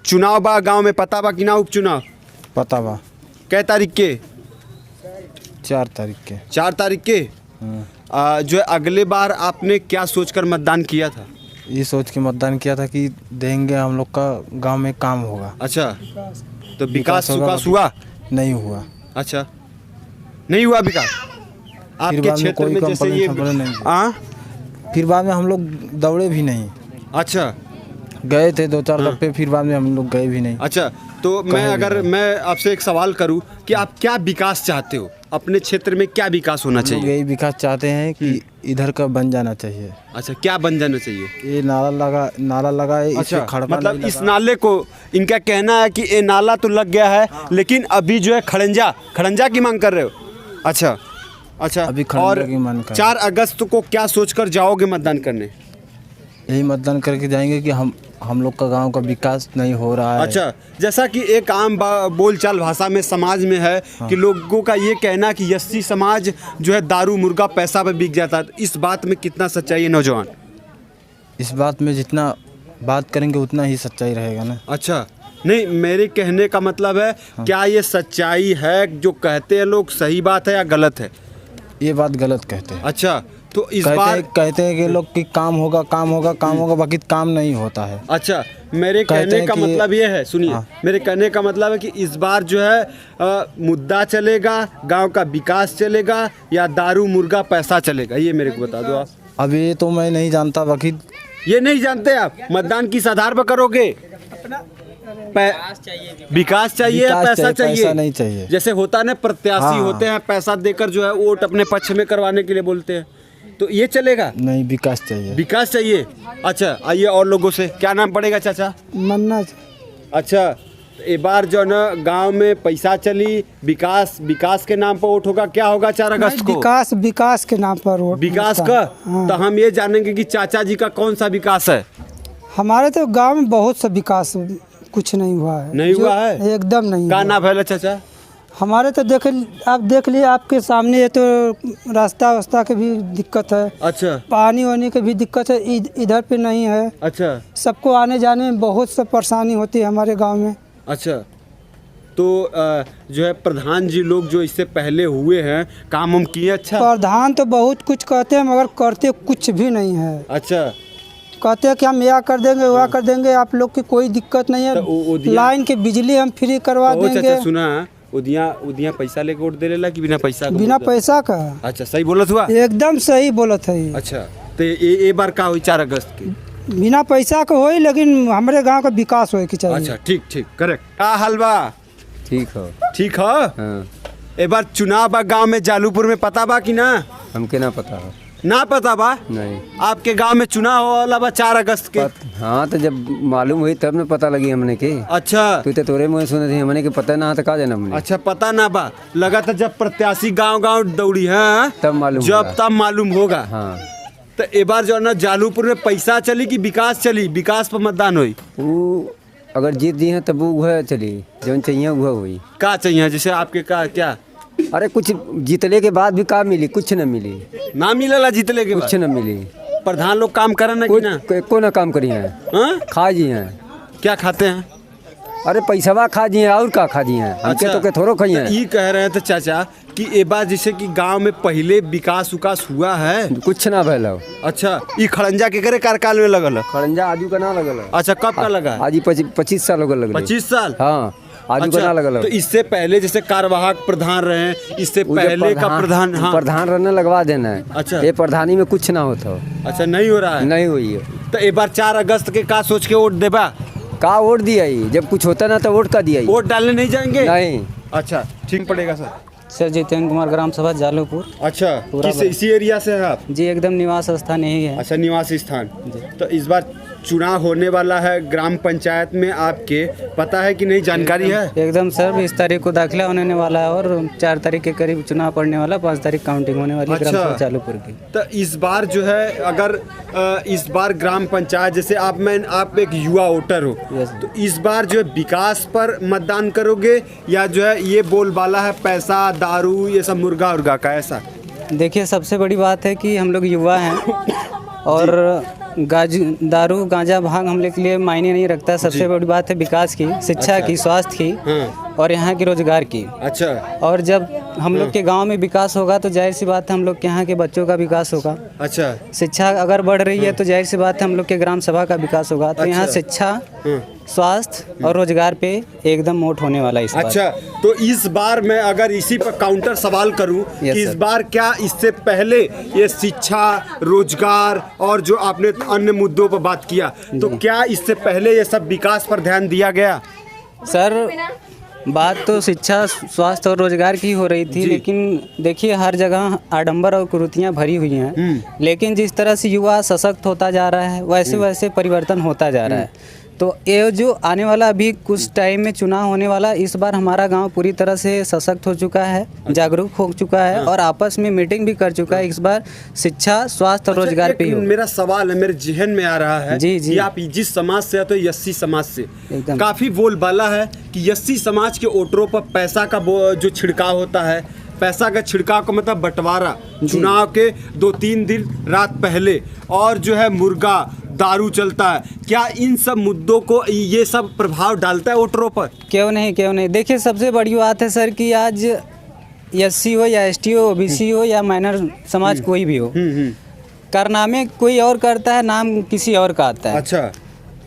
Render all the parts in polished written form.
चुनाव बा गांव में, पता बा कि ना उपचुनाव? पता बा। कै तारीख के? 4 तारीख के। 4 तारीख के। जो है अगले बार आपने क्या सोचकर मतदान किया था? ये सोच के मतदान किया था कि देंगे हम लोग का गांव में काम होगा। अच्छा, तो विकास हुआ? नहीं हुआ। अच्छा, नहीं हुआ विकास आपके क्षेत्र में? जैसे ये फिर बाद में हम लोग दौड़े भी नहीं। अच्छा, गए थे 2-4 दफे, फिर बाद में हम लोग गए भी नहीं। अच्छा, तो मैं आपसे एक सवाल करूं कि आप क्या विकास चाहते हो अपने क्षेत्र में? क्या विकास होना चाहिए? यही विकास चाहते हैं कि इधर का बन जाना चाहिए। अच्छा, क्या बन जाना चाहिए? ये नाला लगा है। अच्छा, मतलब इस नाले को, इनका कहना है कि ये नाला तो लग गया है, लेकिन अभी जो है खड़ंजा की मांग कर रहे हो? अच्छा, अभी और की मांग कर 4 अगस्त को क्या सोचकर जाओगे मतदान करने? यही मतदान करके जाएंगे कि हम लोग का गांव का विकास नहीं हो रहा है। अच्छा, जैसा कि एक आम बोलचाल भाषा में समाज में है कि लोगों का ये कहना कि यस्सी समाज जो है दारू मुर्गा पैसा पे बिक जाता है, इस बात में कितना सच्चाई है नौजवान? इस बात में जितना बात करेंगे उतना ही सच्चाई रहेगा ना। अच्छा, नहीं, मेरे कहने का मतलब है क्या ये सच्चाई है जो कहते हैं लोग, सही बात है या गलत है? ये बात गलत कहते हैं। अच्छा, तो इस बार कहते हैं कि लोग कि काम होगा, बाकी काम नहीं होता है। अच्छा, मेरे कहने का मतलब ये है, सुनिए, मेरे कहने का मतलब है कि इस बार जो है मुद्दा चलेगा, गांव का विकास चलेगा या दारू मुर्गा पैसा चलेगा, ये मेरे को बता दो आप। अब ये तो मैं नहीं जानता, बाकी ये नहीं जानते आप? मतदान किस आधार पर करोगे? विकास चाहिए या पैसा चाहिए? पैसा नहीं चाहिए। जैसे होता ना, प्रत्याशी होते हैं, पैसा देकर जो है वोट अपने पक्ष में करवाने के लिए बोलते हैं, तो ये चलेगा? नहीं, विकास चाहिए। विकास चाहिए। अच्छा, आइए और लोगों से, क्या नाम पड़ेगा चाचा? मन्ना। अच्छा, एक बार जो ना गांव में पैसा चली, विकास के नाम पर वोट होगा, क्या होगा 4 अगस्त को? विकास के नाम पर वोट। विकास का? तो हम ये जानेंगे कि चाचा जी का कौन सा विकास है? हमारे तो गांव में बहुत सा विकास कुछ नहीं हुआ है। नहीं हुआ है? एकदम नहीं। क्या नाम है चाचा? हमारे तो आप देख लिए आपके सामने, ये तो रास्ता के भी दिक्कत है। अच्छा, पानी वानी की भी दिक्कत है, इधर पे नहीं है। अच्छा, सबको आने जाने में बहुत सा परेशानी होती है हमारे गांव में। अच्छा, तो जो है प्रधान जी लोग जो इससे पहले हुए हैं, काम हम किए? अच्छा, प्रधान तो बहुत कुछ कहते हैं मगर करते कुछ भी नहीं है। अच्छा, कहते हैं कि हम यह कर देंगे, वह कर देंगे, आप लोग की कोई दिक्कत नहीं है, तो लाइन की बिजली हम फ्री करवा देंगे। चाचा सुना, उदिया पैसा लेके वोट दे लेला कि बिना पैसा? बिना पैसा का। अच्छा, सही बोलत हुआ? एकदम सही बोलत है। अच्छा, तो ये बार का हुई 4 अगस्त की? बिना पैसा का होई, लेकिन हमारे गांव का विकास होए के चाहिए। अच्छा, ठीक, करेक्ट। का हलवा ठीक हो? एक बार चुनाव बा गांव में, जालूपुर में, पता बा कि ना? हमके ना पता है। ना पता बा? नहीं। आपके गांव में चुनाव वाला बा 4 अगस्त के? हाँ, तो जब मालूम हुई तब न पता लगी हमने के। अच्छा, तो तोरे मुँह सुने थे, हमने के पता ना था, का जाना हमने। अच्छा, पता ना बा, लगा था जब प्रत्याशी गांव दौड़ी है तब मालूम होगा। हाँ, तो एक बार जो है ना जालूपुर में पैसा चली कि विकास चली? विकास पर मतदान हुई। वो अगर जीत दी है तब वो चली, जो चाहिए वो हुई। क्या चाहिए? जैसे आपके क्या? अरे कुछ जीतले के बाद भी काम मिली? कुछ न मिली। ना मिलेला जीतले के बाद? कुछ न मिली। प्रधान लोग काम करे ना कि ना? को ना काम करी है। खा जी हैं। क्या खाते हैं? अरे पैसा खा जी हैं, और का खा जी हैं? अच्छा, तो थोड़ो खाई हैं। ये कह रहे थे चाचा कि एक बार जैसे कि गांव में पहले विकास हुआ है? कुछ ना भैया। अच्छा, ये खड़ंजा के करे कार्यकाल में लगल? खड़ंजा आजू का ना लगल। अच्छा, कब का लगा? आज 25 साल हो गए। 25 साल? हाँ, आजू का ना लगल। तो इससे पहले जैसे कार्यवाहक प्रधान रहे, इससे पहले का प्रधान? हाँ, प्रधान रहने लगवा देना है। अच्छा, ये प्रधानी में कुछ ना होता। अच्छा, नहीं हो रहा है? नहीं हुई है। तो एक बार 4 अगस्त के का सोच के वोट देबा? का वोट दिया ही, जब कुछ होता ना तो वोट का दिया ही। वोट डालने नहीं जाएंगे? नहीं। अच्छा, ठीक पड़ेगा सर। सर जितेंद्र कुमार, ग्राम सभा जालूपुर। अच्छा, इसी एरिया से है आप? जी, एकदम निवास स्थान यही है। अच्छा, निवास स्थान। तो इस बार चुनाव होने वाला है ग्राम पंचायत में, आपके पता है कि नहीं, जानकारी है? एकदम सर, 20 तारीख को दाखिला होने वाला है और 4 तारीख के करीब चुनाव पड़ने वाला, 5 तारीख काउंटिंग होने वाली। अच्छा, ग्राम सभा जालूपुर की। तो इस बार जो है, अगर इस बार ग्राम पंचायत, जैसे आप एक युवा वोटर हो, तो इस बार जो है विकास पर मतदान करोगे या जो है ये बोलबाला है पैसा, दारू, ये सब मुर्गा का? ऐसा देखिए, सबसे बड़ी बात है कि हम लोग युवा हैं और दारू गांजा भांग हम लोग के लिए मायने नहीं रखता। सबसे बड़ी बात है विकास की, शिक्षा की, स्वास्थ्य की और यहाँ के रोजगार की। अच्छा। और जब हम लोग के गांव में विकास होगा तो जाहिर सी बात है हम लोग के यहाँ के बच्चों का विकास होगा। अच्छा। शिक्षा अगर बढ़ रही है तो जाहिर सी बात है हम लोग के ग्राम सभा का विकास होगा। तो यहाँ शिक्षा, स्वास्थ्य और रोजगार पे एकदम मोट होने वाला है इस बार। अच्छा, तो इस बार मैं अगर इसी पर काउंटर सवाल करूं कि इस बार क्या इससे पहले ये शिक्षा, रोजगार और जो आपने अन्य मुद्दों पर बात किया, तो क्या इससे पहले ये सब विकास पर ध्यान दिया गया? सर, बात तो शिक्षा, स्वास्थ्य और रोजगार की हो रही थी, लेकिन देखिए हर जगह आडंबर और कुरीतियाँ भरी हुई हैं। लेकिन जिस तरह से युवा सशक्त होता जा रहा है वैसे वैसे परिवर्तन होता जा रहा है। तो ये जो आने वाला अभी कुछ टाइम में चुनाव होने वाला, इस बार हमारा गांव पूरी तरह से सशक्त हो चुका है, जागरूक हो चुका है और आपस में मीटिंग भी कर चुका है। इस बार शिक्षा, स्वास्थ्य और रोजगार पे ही मेरा सवाल है, मेरे जहन में आ रहा है जी कि आप जिस समाज से आते हो, एससी समाज से, काफी बोलबाला है कि एससी समाज के वोटरों पर पैसा का जो छिड़काव होता है, पैसा का छिड़काव का मतलब बंटवारा चुनाव के 2-3 दिन रात पहले, और जो है मुर्गा, दारू चलता है। क्या इन सब मुद्दों को ये सब प्रभाव डालता है वोटरों पर? क्यों नहीं। देखिए सबसे बड़ी बात है सर कि आज एससी हो या एसटी हो, ओबीसी हो या माइनर समाज कोई भी हो, कारनामे कोई और करता है, नाम किसी और का आता है। अच्छा।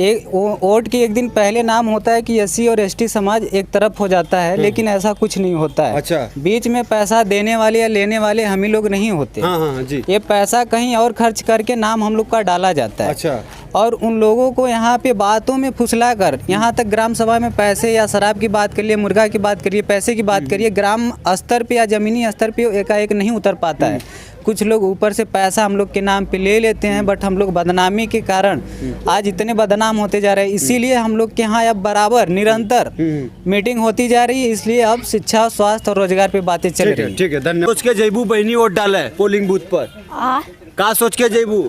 एक वोट के एक दिन पहले नाम होता है कि एससी और एसटी समाज एक तरफ हो जाता है, लेकिन ऐसा कुछ नहीं होता है। अच्छा। बीच में पैसा देने वाले या लेने वाले हम ही लोग नहीं होते। हाँ जी। ये पैसा कहीं और खर्च करके नाम हम लोग का डाला जाता है। अच्छा। और उन लोगों को यहाँ पे बातों में फुसला कर, यहाँ तक ग्राम सभा में पैसे या शराब की बात करिए, मुर्गा की बात करिए, पैसे की बात करिए, ग्राम स्तर पे या ज़मीनी स्तर पे एकाएक नहीं उतर पाता है। कुछ लोग ऊपर से पैसा हम लोग के नाम पे ले लेते हैं, बट हम लोग बदनामी के कारण आज इतने बदनाम होते जा रहे हैं। इसीलिए हम लोग के यहाँ अब बराबर निरंतर मीटिंग होती जा रही है। इसलिए अब शिक्षा, स्वास्थ्य और रोजगार पे बातें चल रही है। ठीक है, धन्यवाद। सोच के जयबू बहनी वोट डाला है पोलिंग बूथ पर, का सोच के जयबू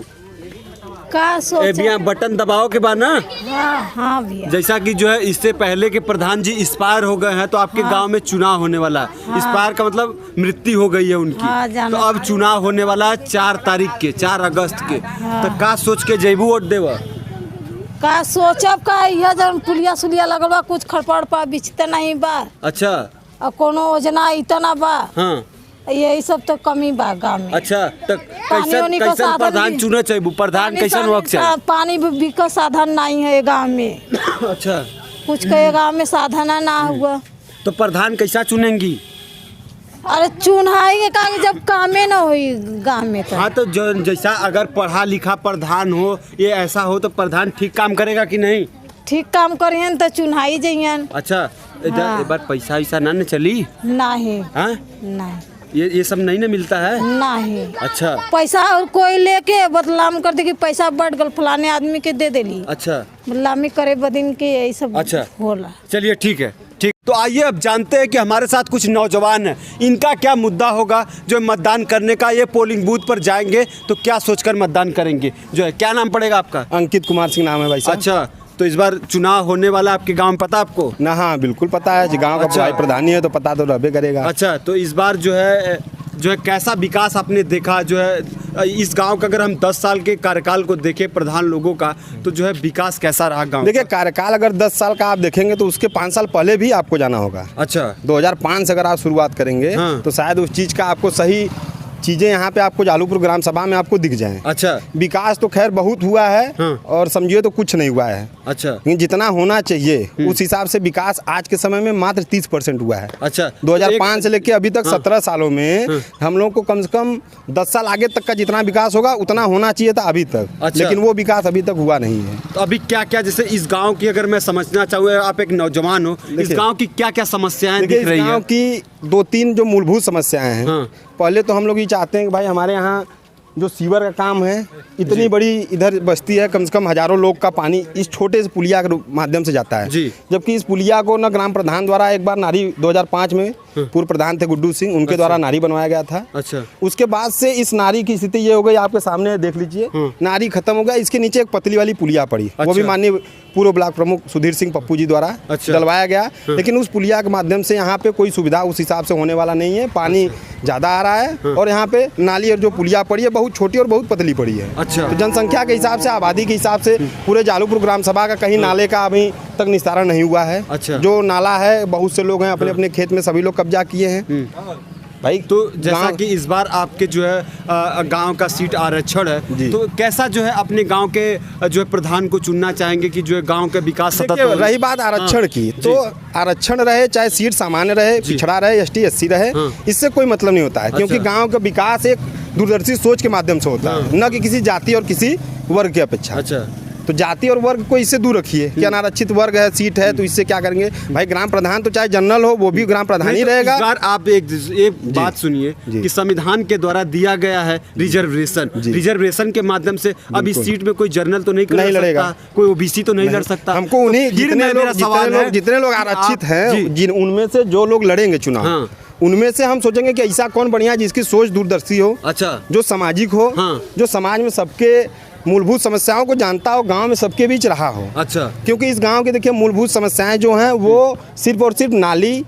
का सोच बटन दबाओ के बाद ना। हाँ भैया। जैसा कि जो है इससे पहले के प्रधान जी एक्सपायर हो गए हैं, तो आपके गांव में चुनाव होने वाला है। एक्सपायर का मतलब मृत्यु हो गई है उनकी। तो अब चुनाव होने वाला है 4 तारीख के, 4 अगस्त के। तो का सोच के जयबू वोट देवा? का सोचब का यह जन पुलिया सुलिया लगल बा, कुछ खड़पड़ पा बिछते नहीं बा। अच्छा। और कोनो योजना इतना बा। हाँ। यही सब तो कमी बा गाँव में। अच्छा, तो कैसन प्रधान चुने चाहिए? प्रधान कैसन वक्त चाहिए? पानी भी का साधन नहीं है गाँव में। अच्छा। कुछ के गाँव में साधन ना हुआ तो प्रधान कैसा चुनेंगी? अरे चुनाएंगे का जब कामे ना हुई गाँव में तो। हाँ, तो जैसा अगर पढ़ा लिखा प्रधान हो, ये ऐसा हो, तो प्रधान ठीक काम करेगा कि नहीं? ठीक काम करियन तो चुनाई जाइए। अच्छा। इधर एक बार पैसा वैसा ना चली? नहीं। हाँ? नहीं, ये सब नहीं ना मिलता है? नहीं। अच्छा। पैसा कोई लेके बदलाम कर दे कि पैसा बढ़ गल फलाने आदमी के दे देली। अच्छा। बदलामी करे बदिन के यही सब। अच्छा। होला। चलिए ठीक है, ठीक। तो आइए अब जानते हैं कि हमारे साथ कुछ नौजवान हैं, इनका क्या मुद्दा होगा जो मतदान करने का, ये पोलिंग बूथ पर जाएंगे तो क्या सोचकर मतदान करेंगे। जो है, क्या नाम पड़ेगा आपका? अंकित कुमार सिंह नाम है भाई साहब। अच्छा, तो इस बार चुनाव होने वाला आपके गांव में पता आपको? ना, हाँ बिल्कुल पता है जी, गांव का अच्छा। भाई प्रधानी है तो पता तो रहबे करेगा। अच्छा, तो इस बार जो है कैसा विकास आपने देखा? जो है इस गांव का अगर हम 10 साल के कार्यकाल को देखें प्रधान लोगों का, तो जो है विकास कैसा रहा गांव? देखिए, कार्यकाल अगर 10 साल का आप देखेंगे तो उसके 5 साल पहले भी आपको जाना होगा। अच्छा। 2005 से अगर आप शुरुआत करेंगे तो शायद उस चीज़ का आपको सही चीज़ें यहाँ पे आपको जालूपुर ग्राम सभा में आपको दिख जाएं। अच्छा। विकास तो खैर बहुत हुआ है। और समझिए तो कुछ नहीं हुआ है। अच्छा। लेकिन जितना होना चाहिए उस हिसाब से विकास आज के समय में मात्र 30% हुआ है। अच्छा। 2005 से लेके अभी तक 17 सालों में हम लोग को कम से कम 10 साल आगे तक का जितना विकास होगा उतना होना चाहिए था अभी तक। अच्छा। लेकिन वो विकास अभी तक हुआ नहीं है। तो अभी क्या क्या, जैसे इस गांव की अगर मैं समझना चाहूँ, आप एक नौजवान हो, इस गांव की क्या क्या समस्याएं दिख रही है? गांव की 2-3 जो मूलभूत समस्याएं हैं। पहले तो हम लोग ये चाहते हैं कि भाई हमारे यहाँ जो सीवर का काम है, इतनी बड़ी इधर बस्ती है, कम से कम हजारों लोग का पानी इस छोटे से पुलिया के माध्यम से जाता है। जबकि इस पुलिया को ना ग्राम प्रधान द्वारा एक बार नारी 2005 में पूर्व प्रधान थे गुड्डू सिंह, उनके द्वारा नारी बनवाया गया था। अच्छा। उसके बाद से इस नारी की स्थिति ये हो गई, आपके सामने देख लीजिए, नारी खत्म हो गया। इसके नीचे एक पतली वाली पुलिया पड़ी। वो भी माननीय पूर्व ब्लॉक प्रमुख सुधीर सिंह पप्पू जी द्वारा डलवाया गया। लेकिन उस पुलिया के माध्यम से यहाँ पे कोई सुविधा उस हिसाब से होने वाला नहीं है। पानी ज़्यादा आ रहा है और यहाँ पे नाली और जो पुलिया पड़ी है बहुत बहुत छोटी और बहुत पतली पड़ी है। अच्छा। तो जनसंख्या के हिसाब से, आबादी के हिसाब से पूरे जालूपुर ग्राम सभा का कहीं नाले का अभी तक निस्तारण नहीं हुआ है। अच्छा। जो नाला है बहुत से लोग हैं अपने अपने खेत में सभी लोग कब्जा किए हैं भाई। तो जैसा कि इस बार आपके जो है गांव का सीट आरक्षण है, जी। तो कैसा जो है अपने गांव के जो है प्रधान को चुनना चाहेंगे कि जो है गांव का विकास सतत देखिए, हो? रही बात आरक्षण हाँ, की, जी। तो आरक्षण रहे चाहे सीट सामान्य रहे, पिछड़ा रहे, एसटी एससी रहे, हाँ। इससे कोई मतलब नहीं होता है। क्योंकि अच्छा। गांव का विकास एक दूरदर्शी सोच के माध्यम से होता है, न कि किसी जाति और किसी वर्ग की अपेक्षा। अच्छा। तो जाति और वर्ग को इससे दूर रखिए कि अनारक्षित वर्ग है, सीट है, तो इससे क्या करेंगे भाई। ग्राम प्रधान तो चाहे जनरल हो, वो भी ग्राम प्रधान ही नहीं, तो रहेगा। इस बार आप एक बात सुनिए कि संविधान के द्वारा दिया गया है रिजर्वेशन के माध्यम से अब इस सीट में कोई जर्नल तो नहीं लड़ेगा, कोई ओबीसी तो नहीं लड़ सकता। हमको उन्हीं तो जितने लोग आरक्षित हैं, उनमें से जो लोग लड़ेंगे चुनाव, हाँ। उनमें से हम सोचेंगे कि ऐसा कौन बढ़िया है जिसकी सोच दूरदर्शी हो, अच्छा। जो सामाजिक हो, हाँ। जो समाज में सबके मूलभूत समस्याओं को जानता हो, गांव में सबके बीच रहा हो। अच्छा। क्योंकि इस गांव के देखिए मूलभूत समस्याएं जो हैं वो सिर्फ और सिर्फ नाली,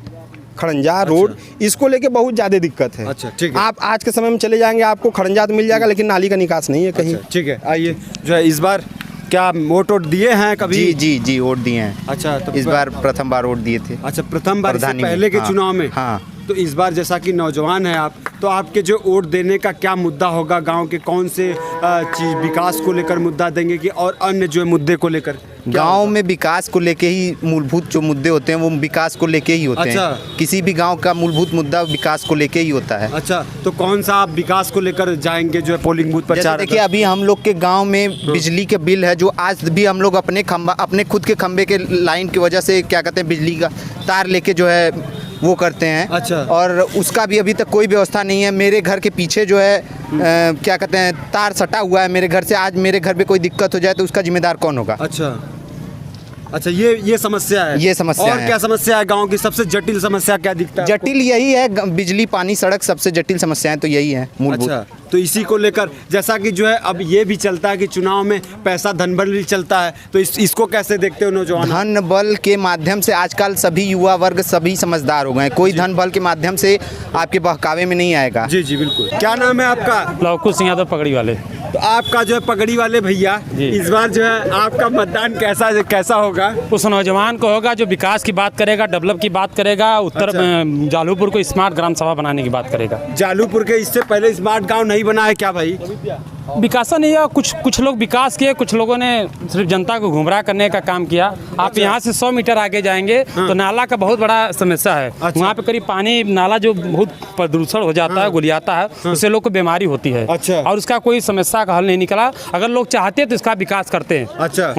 खड़ंजा, रोड, इसको लेके बहुत ज़्यादा दिक्कत है। अच्छा, ठीक है। आप आज के समय में चले जाएंगे, आपको खड़ंजा तो मिल जाएगा, लेकिन नाली का निकास नहीं है कहीं। अच्छा, ठीक है। आइए, जो है इस बार क्या वोट दिए हैं कभी? जी जी जी, वोट दिए हैं। अच्छा, तो इस बार प्रथम बार वोट दिए थे। अच्छा, प्रथम बार, इससे प्रधानी में, पहले के हाँ, चुनाव में? हाँ। तो इस बार जैसा कि नौजवान हैं आप, तो आपके जो वोट देने का क्या मुद्दा होगा? गांव के कौन से चीज विकास को लेकर मुद्दा देंगे कि और अन्य जो है मुद्दे को लेकर? गांव में विकास को लेके ही मूलभूत जो मुद्दे होते हैं वो विकास को लेके ही होते अच्छा। हैं। किसी भी गांव का मूलभूत मुद्दा विकास को लेके ही होता है। अच्छा, तो कौन सा आप विकास को लेकर जाएंगे जो है पोलिंग बूथ पर? जैसे देखिए, अभी हम लोग के गांव में बिजली के बिल है जो आज भी हम लोग अपने खुद के खंबे के लाइन की वजह से क्या कहते हैं बिजली का तार लेके जो है वो करते हैं। अच्छा। और उसका भी अभी तक कोई व्यवस्था नहीं है। मेरे घर के पीछे जो है क्या कहते हैं तार सटा हुआ है मेरे घर से। आज मेरे घर पे कोई दिक्कत हो जाए तो उसका जिम्मेदार कौन होगा? अच्छा अच्छा, ये समस्या है। ये समस्या और है। क्या समस्या है गांव की? सबसे जटिल समस्या क्या दिखता है? जटिल यही है, बिजली, पानी, सड़क, सबसे जटिल समस्याएं तो यही है मूलभूत। अच्छा, तो इसी को लेकर जैसा कि जो है अब ये भी चलता है कि चुनाव में पैसा धन बल भी चलता है, तो इसको कैसे देखते हो नौजवान? धन बल के माध्यम से आजकल सभी युवा वर्ग सभी समझदार हो गए। कोई धन बल के माध्यम से आपके बहकावे में नहीं आएगा। जी जी, बिल्कुल। क्या नाम है आपका? लवकुश सिंह यादव, पगड़ी वाले। तो आपका जो है पगड़ी वाले भैया, इस बार जो है आपका मतदान कैसा होगा? उस नौजवान को होगा जो विकास की बात करेगा, डेवलप की बात करेगा, उत्तर जालूपुर को स्मार्ट ग्राम सभा बनाने की बात करेगा। जालूपुर के इससे पहले स्मार्ट गांव नहीं बना है क्या भाई? विकास नहीं है, कुछ लोग विकास किए, कुछ लोगों ने सिर्फ जनता को गुमराह करने का काम किया। आप यहाँ से 100 मीटर आगे जाएंगे तो नाला का बहुत बड़ा समस्या है। वहाँ पे करीब पानी नाला जो बहुत प्रदूषण हो जाता है, गुलियाता है, उससे लोग को बीमारी होती है। अच्छा। और उसका कोई समस्या का हल नहीं निकला। अगर लोग चाहते तो इसका विकास करते हैं। अच्छा,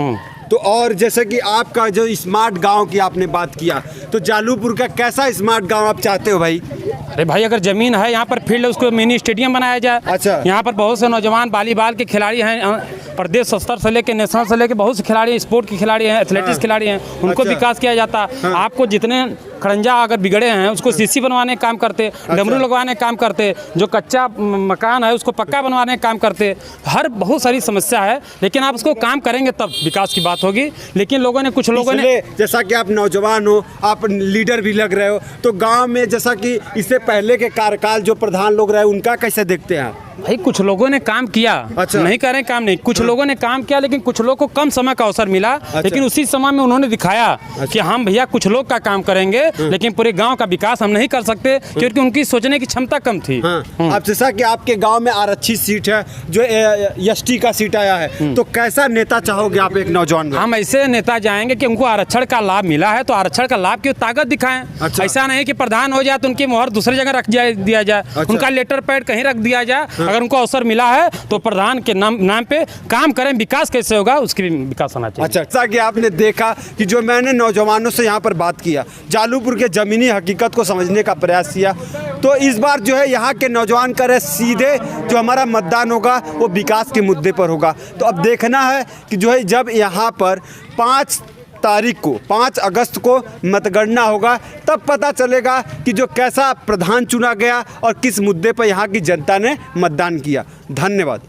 तो और जैसे कि आपका जो स्मार्ट गांव की आपने बात किया, तो जालूपुर का कैसा स्मार्ट गांव आप चाहते हो भाई? अरे भाई, अगर जमीन है यहाँ पर फील्ड, उसको मिनी स्टेडियम बनाया जाए। अच्छा। यहाँ पर बहुत से नौजवान वॉलीबॉल के खिलाड़ी हैं, प्रदेश स्तर से लेकर नेशनल से लेकर बहुत से खिलाड़ी, स्पोर्ट के खिलाड़ी हैं, एथलेटिक्स खिलाड़ी हैं, उनको अच्छा। विकास किया जाता। आपको जितने खड़ंजा अगर बिगड़े हैं उसको सीसी बनवाने का काम करते, डमरू लगवाने का काम करते, जो कच्चा मकान है उसको पक्का बनवाने का काम करते। हर बहुत सारी समस्या है, लेकिन आप उसको काम करेंगे तब विकास की बात होगी। लेकिन कुछ लोगों ने, जैसा कि आप नौजवान हो, आप लीडर भी लग रहे हो, तो गांव में जैसा कि इससे पहले के कार्यकाल जो प्रधान लोग रहे उनका कैसे देखते हैं आप? भाई कुछ लोगों ने काम किया। अच्छा। नहीं कह रहे काम नहीं, कुछ लोगों ने काम किया, लेकिन कुछ लोगों को कम समय का अवसर मिला। लेकिन उसी समय में उन्होंने दिखाया कि हम भैया कुछ लोग का काम करेंगे, लेकिन पूरे गांव का विकास हम नहीं कर सकते, क्योंकि उनकी सोचने की क्षमता कम थी। अब जैसा कि आपके गांव में आरक्षित सीट है, जो एसटी का सीट आया है, तो कैसा नेता चाहोगे आप एक नौजवान में? हम ऐसे नेता जाएंगे कि उनको आरक्षण का लाभ मिला है तो आरक्षण का लाभ की ताकत दिखाएं। अच्छा। ऐसा नहीं कि प्रधान हो जाए तो उनकी मोहर दूसरी जगह रख दिया जाए। अच्छा। उनका लेटर पैड कहीं रख दिया जाए। अगर उनको अवसर मिला है तो प्रधान के नाम पे काम करें। विकास कैसे होगा उसकी भी विकास होना चाहिए। अच्छा, जैसा कि आपने देखा कि जो मैंने नौजवानों से यहाँ पर बात किया, जालूपुर के ज़मीनी हकीकत को समझने का प्रयास किया, तो इस बार जो है यहाँ के नौजवान करे सीधे जो हमारा मतदान होगा वो विकास के मुद्दे पर होगा। तो अब देखना है कि जो है जब यहाँ पर 5 अगस्त को मतगणना होगा, तब पता चलेगा कि जो कैसा प्रधान चुना गया और किस मुद्दे पर यहाँ की जनता ने मतदान किया। धन्यवाद।